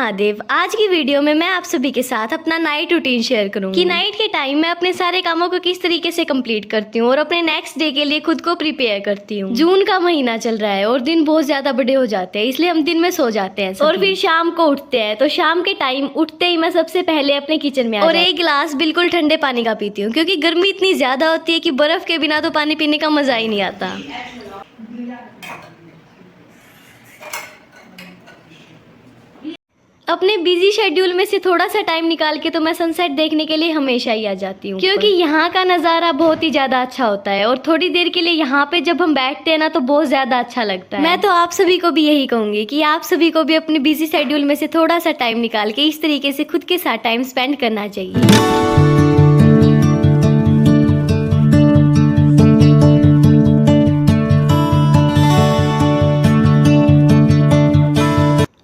महादेव। आज की वीडियो में मैं आप सभी के साथ अपना नाइट रूटीन शेयर करूंगी कि नाइट के टाइम मैं अपने सारे कामों को किस तरीके से कंप्लीट करती हूँ और अपने नेक्स्ट डे के लिए खुद को प्रिपेयर करती हूँ। जून का महीना चल रहा है और दिन बहुत ज्यादा बड़े हो जाते हैं, इसलिए हम दिन में सो जाते हैं और फिर शाम को उठते हैं। तो शाम के टाइम उठते ही मैं सबसे पहले अपने किचन में और एक गिलास बिल्कुल ठंडे पानी का पीती हूँ, क्योंकि गर्मी इतनी ज्यादा होती है कि बर्फ के बिना तो पानी पीने का मजा ही नहीं आता। अपने बिजी शेड्यूल में से थोड़ा सा टाइम निकाल के तो मैं सनसेट देखने के लिए हमेशा ही आ जाती हूँ, क्योंकि यहाँ का नज़ारा बहुत ही ज़्यादा अच्छा होता है और थोड़ी देर के लिए यहाँ पे जब हम बैठते हैं ना तो बहुत ज़्यादा अच्छा लगता है। मैं तो आप सभी को भी यही कहूँगी कि आप सभी को भी अपने बिजी शेड्यूल में से थोड़ा सा टाइम निकाल के इस तरीके से खुद के साथ टाइम स्पेंड करना चाहिए।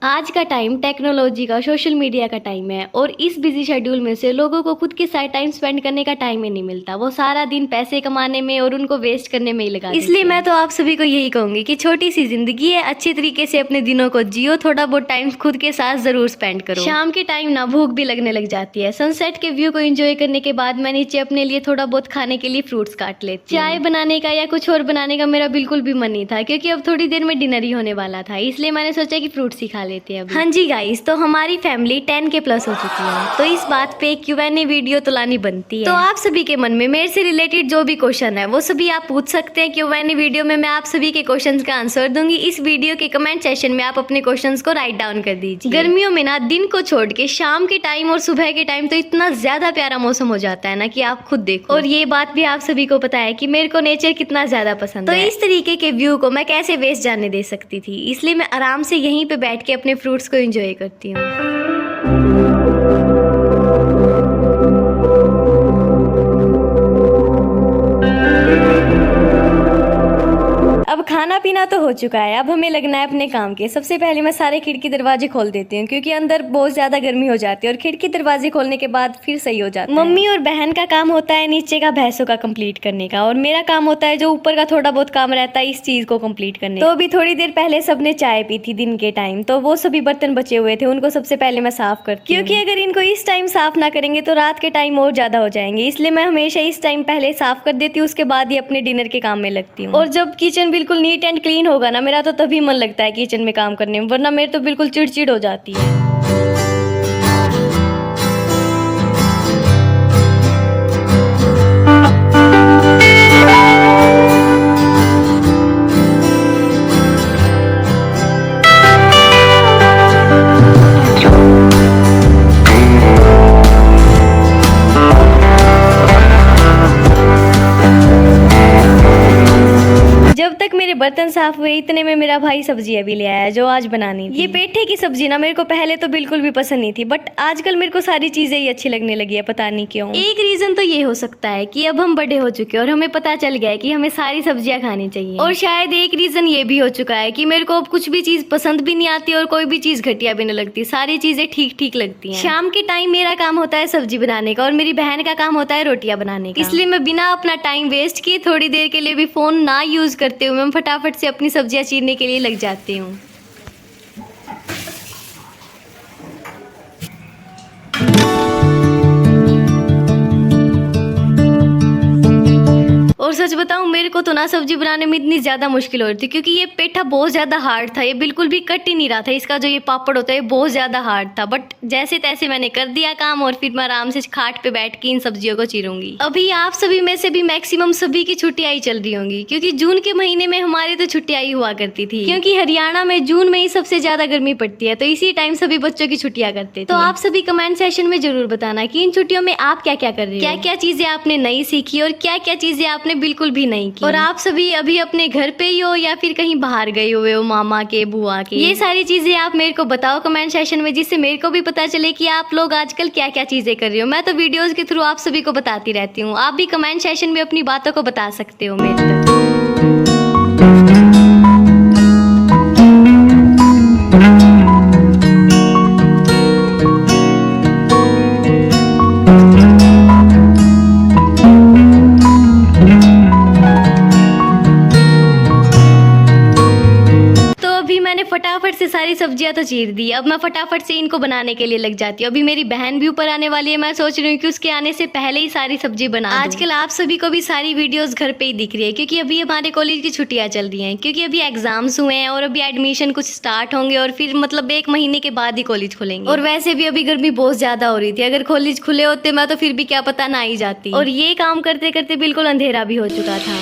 आज का टाइम टेक्नोलॉजी का, सोशल मीडिया का टाइम है और इस बिजी शेड्यूल में से लोगों को खुद के साथ टाइम स्पेंड करने का टाइम ही नहीं मिलता। वो सारा दिन पैसे कमाने में और उनको वेस्ट करने में ही लगा। इसलिए मैं तो आप सभी को यही कहूंगी कि छोटी सी जिंदगी है, अच्छी तरीके से अपने दिनों को जियो, थोड़ा बहुत टाइम खुद के साथ जरूर स्पेंड करो। शाम के टाइम ना भूख भी लगने लग जाती है। सनसेट के व्यू को एंजॉय करने के बाद मैं नीचे अपने लिए थोड़ा बहुत खाने के लिए फ्रूट्स काट लेती हूँ। चाय बनाने का या कुछ और बनाने का मेरा बिल्कुल भी मन नहीं था, क्योंकि अब थोड़ी देर में डिनर ही होने वाला था, इसलिए मैंने सोचा कि फ्रूट्स ही खा लेते हैं। हाँ जी गाइस, तो हमारी फैमिली 10 के प्लस हो चुकी है, तो इस बात पे Q&A वीडियो तो लानी बनती है। तो आप सभी के मन में मेरे से रिलेटेड जो भी क्वेश्चन है वो सभी आप पूछ सकते हैं। Q&A वीडियो में मैं आप सभी के क्वेश्चंस का आंसर दूंगी। इस वीडियो के कमेंट सेशन में आप अपने क्वेश्चंस को राइट डाउन कर दीजिए। गर्मियों में ना दिन को छोड़ के शाम के टाइम और सुबह के टाइम तो इतना ज्यादा प्यारा मौसम हो जाता है ना कि आप खुद देखो। और ये बात भी आप सभी को पता है कि मेरे को नेचर कितना ज्यादा पसंद है, तो इस तरीके के व्यू को मैं कैसे वेस्ट जाने दे सकती थी, इसलिए मैं आराम से यहीं पे बैठ के अपने फ्रूट्स को एंजॉय करती हूँ। अब खाना पीना तो हो चुका है, अब हमें लगना है अपने काम के। सबसे पहले मैं सारे खिड़की दरवाजे खोल देती हूँ, क्योंकि अंदर बहुत ज्यादा गर्मी हो जाती है और खिड़की दरवाजे खोलने के बाद फिर सही हो जाता है। मम्मी और बहन का काम होता है नीचे का भैंसों का कंप्लीट करने का, और मेरा काम होता है जो ऊपर का थोड़ा बहुत काम रहता है इस चीज को कंप्लीट करने का। तो अभी थोड़ी देर पहले सबने चाय पी थी दिन के टाइम, तो वो सभी बर्तन बचे हुए थे, उनको सबसे पहले मैं साफ करती हूँ, क्योंकि अगर इनको इस टाइम साफ ना करेंगे तो रात के टाइम और ज्यादा हो जाएंगे। इसलिए मैं हमेशा इस टाइम पहले साफ कर देती हूँ, उसके बाद ही अपने डिनर के काम में लगती हूँ। और जब किचन बिल्कुल नीट एंड क्लीन होगा ना मेरा, तो तभी मन लगता है किचन में काम करने में, वरना मेरे तो बिल्कुल चिड़चिड़ हो जाती है। जब तक मेरे बर्तन साफ हुए इतने में मेरा भाई सब्जियां भी ले आया जो आज बनानी थी। ये पेठे की सब्जी ना मेरे को पहले तो बिल्कुल भी पसंद नहीं थी, बट आजकल मेरे को सारी चीजें ही अच्छी लगने लगी है, पता नहीं क्यों। एक रीजन तो ये हो सकता है कि अब हम बड़े हो चुके हैं और हमें पता चल गया है कि हमें सारी सब्जियां खानी चाहिए। और शायद एक रीजन ये भी हो चुका है कि मेरे को अब कुछ भी चीज पसंद भी नहीं आती और कोई भी चीज घटिया भी नहीं लगती, सारी चीजें ठीक ठीक लगती है। शाम के टाइम मेरा काम होता है सब्जी बनाने का और मेरी बहन का काम होता है रोटियां बनाने का, इसलिए मैं बिना अपना टाइम वेस्ट किए थोड़ी देर के लिए भी फोन ना यूज करते हुए मैं फटाफट से अपनी सब्जियां चीरने के लिए लग जाती हूँ। और सच बताऊं, मेरे को तो ना सब्जी बनाने में इतनी ज्यादा मुश्किल हो रही थी, क्योंकि ये पेठा बहुत ज्यादा हार्ड था, ये बिल्कुल भी कट ही नहीं रहा था। इसका जो ये पापड़ होता है बहुत ज्यादा हार्ड था, बट जैसे तैसे मैंने कर दिया काम और फिर मैं आराम से खाट पे बैठ के इन सब्जियों को चीरूंगी। अभी आप सभी में से भी मैक्सिमम सभी की छुट्टियां ही चल रही होंगी, क्योंकि जून के महीने में हमारी तो छुट्टियां ही हुआ करती थी, क्योंकि हरियाणा में जून में ही सबसे ज्यादा गर्मी पड़ती है, तो इसी टाइम सभी बच्चों की छुट्टियां करते थे। तो आप सभी कमेंट सेशन में जरूर बताना कि इन छुट्टियों में आप क्या क्या कर रहे हो, क्या क्या चीजें आपने नई सीखी और क्या क्या चीजें आपने बिल्कुल भी नहीं की। और आप सभी अभी अपने घर पे ही हो या फिर कहीं बाहर गए हुए हो, मामा के, बुआ के, ये सारी चीजें आप मेरे को बताओ कमेंट सेशन में, जिससे मेरे को भी पता चले कि आप लोग आजकल क्या क्या चीजें कर रहे हो। मैं तो वीडियोस के थ्रू आप सभी को बताती रहती हूँ, आप भी कमेंट सेशन में अपनी बातों को बता सकते हो मेरे तक। मैंने फटाफट से सारी सब्जियां तो चीर दी। अब मैं फटाफट से इनको बनाने के लिए लग जाती हूँ। अभी मेरी बहन भी ऊपर आने वाली है, मैं सोच रही हूँ कि उसके आने से पहले ही सारी सब्जी बना दूं। आजकल आप सभी को भी सारी वीडियोस घर पे ही दिख रही है, क्योंकि अभी हमारे कॉलेज की छुट्टियां चल रही हैं, क्योंकि अभी एग्जाम्स हुए हैं और अभी एडमिशन कुछ स्टार्ट होंगे और फिर मतलब 1 महीने के बाद ही कॉलेज खुलेंगे। और वैसे भी अभी गर्मी बहुत ज्यादा हो रही थी, अगर कॉलेज खुले होते मैं तो फिर भी क्या पता ना ही जाती। और ये काम करते करते बिल्कुल अंधेरा भी हो चुका था।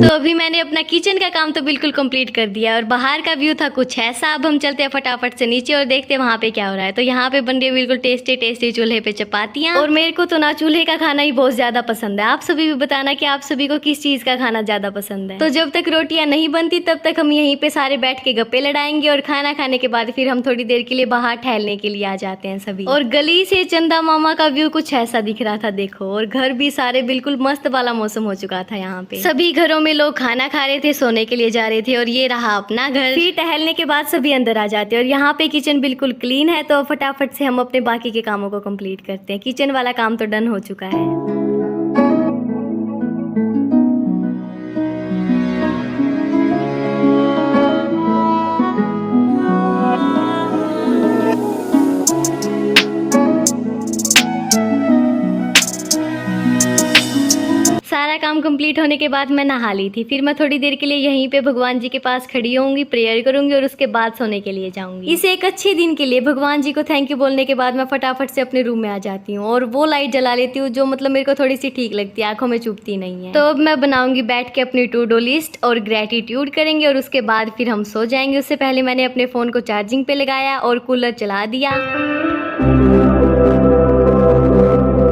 अभी मैंने अपना किचन का काम तो बिल्कुल कंप्लीट कर दिया और बाहर का व्यू था कुछ ऐसा। अब हम चलते हैं फटाफट से नीचे और देखते हैं वहाँ पे क्या हो रहा है। तो यहाँ पे बन रही है बिल्कुल टेस्टी टेस्टी चूल्हे पे चपातियाँ। और मेरे को तो ना चूल्हे का खाना ही बहुत ज्यादा पसंद है। आप सभी भी बताना कि आप सभी को किस चीज का खाना ज्यादा पसंद है। तो जब तक रोटियां नहीं बनती तब तक हम यहीं पे सारे बैठ के गप्पे लड़ाएंगे और खाना खाने के बाद फिर हम थोड़ी देर के लिए बाहर टहलने के लिए आ जाते हैं सभी। और गली से चंदा मामा का व्यू कुछ ऐसा दिख रहा था देखो। और घर भी सारे बिल्कुल मस्त वाला मौसम हो चुका था। यहाँ पे सभी घरों में लोग खाना खा रहे थे, सोने के लिए जा रहे थे। और ये रहा अपना घर। फिर टहलने के बाद सभी अंदर आ जाते हैं और यहाँ पे किचन बिल्कुल क्लीन है। तो फटाफट से हम अपने बाकी के कामों को कंप्लीट करते हैं। किचन वाला काम तो डन हो चुका है। सारा काम कंप्लीट होने के बाद मैं नहा ली थी। फिर मैं थोड़ी देर के लिए यहीं पे भगवान जी के पास खड़ी होंगी, प्रेयर करूंगी और उसके बाद सोने के लिए जाऊंगी। इस एक अच्छे दिन के लिए भगवान जी को थैंक यू बोलने के बाद मैं फटाफट से अपने रूम में आ जाती हूँ और वो लाइट जला लेती हूँ जो मतलब मेरे को थोड़ी सी ठीक लगती है, आंखों में चुभती नहीं है। तो अब मैं बनाऊंगी बैठ के अपनी टू डू लिस्ट और ग्रेटिट्यूड करेंगे और उसके बाद फिर हम सो जाएंगे। उससे पहले मैंने अपने फोन को चार्जिंग पे लगाया और कूलर चला दिया।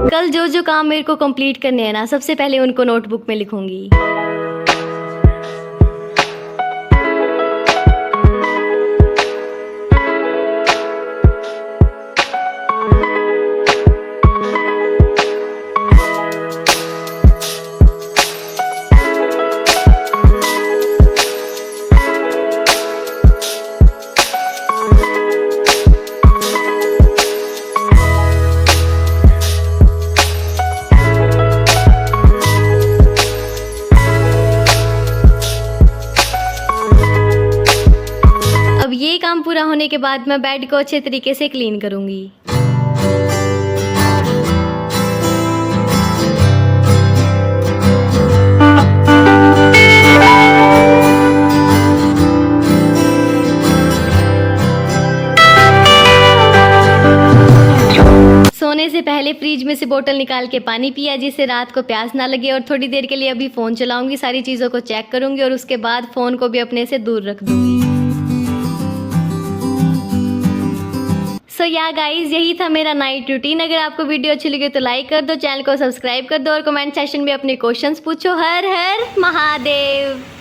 कल जो जो काम मेरे को कंप्लीट करने हैं ना, सबसे पहले उनको नोटबुक में लिखूंगी। ये काम पूरा होने के बाद मैं बेड को अच्छे तरीके से क्लीन करूंगी। सोने से पहले फ्रिज में से बोतल निकाल के पानी पिया जिससे रात को प्यास ना लगे। और थोड़ी देर के लिए अभी फोन चलाऊंगी, सारी चीजों को चेक करूंगी और उसके बाद फोन को भी अपने से दूर रख दूंगी। सो या गाइज, यही था मेरा नाइट रूटीन। अगर आपको वीडियो अच्छी लगी तो लाइक कर दो, चैनल को सब्सक्राइब कर दो और कमेंट सेक्शन में अपने क्वेश्चंस पूछो। हर हर महादेव।